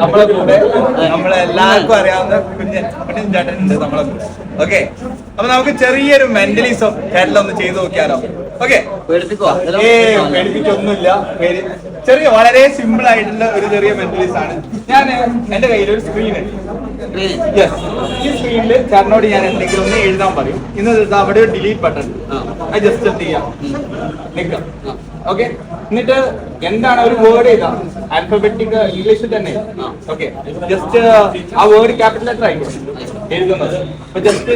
നമ്മളെ കൂടെ നമ്മളെല്ലാവർക്കും അറിയാവുന്ന കുഞ്ഞൻ ചേട്ടൻ ഉണ്ട് നമ്മളെ കൂടെ. ഓക്കെ, അപ്പൊ നമുക്ക് ചെറിയൊരു മെന്റലിസം ചേട്ടനൊന്ന് ചെയ്തു നോക്കിയാലോ? ഓക്കെ, പേടിപ്പിക്കൊന്നുമില്ല. ചെറിയ വളരെ സിമ്പിൾ ആയിട്ടുള്ള ഒരു ചെറിയ മെന്റലിസം ആണ്. ഞാൻ എന്റെ കയ്യിൽ ഒരു സ്ക്രീൻ ഉണ്ട്. യെസ്, ഈ സ്ക്രീനിൽ ചേട്ടനോട് ഞാൻ എന്തെങ്കിലും ഒന്ന് എഴുതാൻ പറയും. ഇന്ന് അവിടെ ഒരു ഡിലീറ്റ് ബട്ടൺ, അത് ജസ്റ്റ് ചെയ്യാം, നിൽക്കാം. ഓക്കെ, എന്നിട്ട് എന്താണ് ഒരു വേർഡ് എഴുതാം, ആൽഫബറ്റിക് ഇംഗ്ലീഷിൽ തന്നെ. ഓക്കെ, ജസ്റ്റ് ആ വേർഡ് ക്യാപിറ്റൽ ലെറ്റർ ആയിരിക്കും എഴുതുന്നത്. അപ്പൊ ജസ്റ്റ്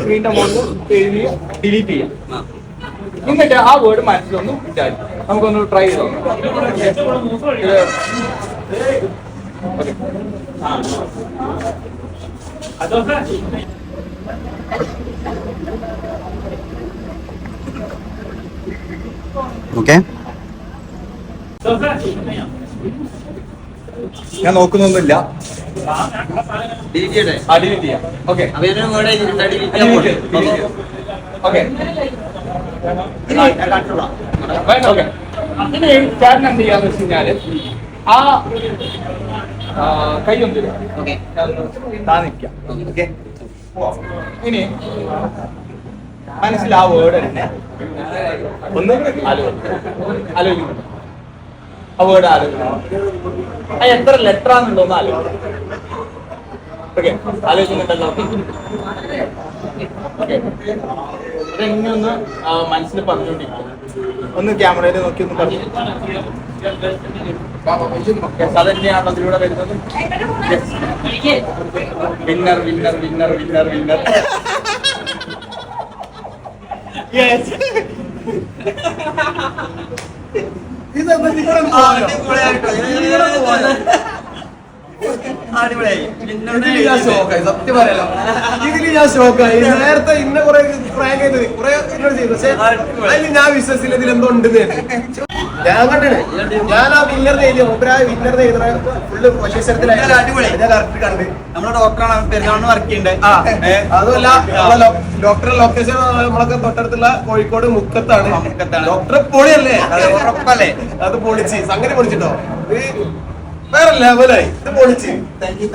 സ്ക്രീനിന്റെ മുകളിൽ എഴുതി ഡിലീറ്റ് ചെയ്യാം. എന്നിട്ട് ആ വേർഡ് മനസ്സിലൊന്ന് വിചാരിക്കും. നമുക്കൊന്ന് ട്രൈ ചെയ്തോ. ഓക്കെ, ഞാൻ നോക്കുന്നൊന്നുമില്ല. ഡിലീറ്റ് ചെയ്യാം. ഓക്കെ, ഓക്കെ, ഇനി ചേട്ടൻ എന്ത് ചെയ്യാന്ന് വെച്ച് കഴിഞ്ഞാല് ആ കൈ ഒന്ന് താന്നിക്കാം. ഓക്കെ, ഇനി മനസ്സിൽ ആ വേർഡ് തന്നെ ഒന്ന് ആലോചിക്കണം. ആ വേർഡ് ആലോചിക്കണം. അത് എത്ര ലെറ്റർ ആണെന്നുണ്ടോ ഒന്ന് ആലോചിക്കണം. ഓക്കെ, ആലോചിക്കുന്നുണ്ടല്ലോ. ഇതെങ്ങനെ ഒന്ന് മനസ്സിൽ പറഞ്ഞുകൊണ്ടിരിക്കും. ഒന്ന് ക്യാമറയിൽ നോക്കി ഒന്ന് പറഞ്ഞു. അതന്നെയാണോ അതിലൂടെ വരുന്നത്? Winner winner winner winner winner. സത്യം പറയാലോ, ഇതില് ഞാൻ ഷോക്കായി. നേരത്തെ ഇന്ന കുറെ പ്രാങ്ക് ചെയ്തത് കുറെ ചെയ്തു, പക്ഷെ അതിന് ഞാൻ വിശ്വസിച്ചില്ല ഇതിലെന്തോ ഉണ്ടെന്ന്. ഞാൻ കണ്ടേ, ഞാൻ ആ വിന്നറിന് എഴുതിയ മൂപ്പരായ വിന്നറിന് എഴുതുന്ന ഫുള്ള് പൊസിഷനത്തിലായി. ഞാൻ കറക്റ്റ് കണ്ട്. നമ്മളെ ഡോക്ടറാണ് പെരുന്നാളിന് വർക്ക് ചെയ്യണ്ടേ. അതുമല്ല, ഡോക്ടറെ ലൊക്കേഷൻ നമ്മളൊക്കെ തൊട്ടടുത്തുള്ള കോഴിക്കോട് മുക്കത്താണ്. ഡോക്ടറെ പൊളിയല്ലേ, ഉറപ്പല്ലേ? അത് പൊളിച്ച് സംഗതി പൊളിച്ചിട്ടോ, വേറെ ലെവലായി. ഇത് പൊളിച്ച്. Thank you.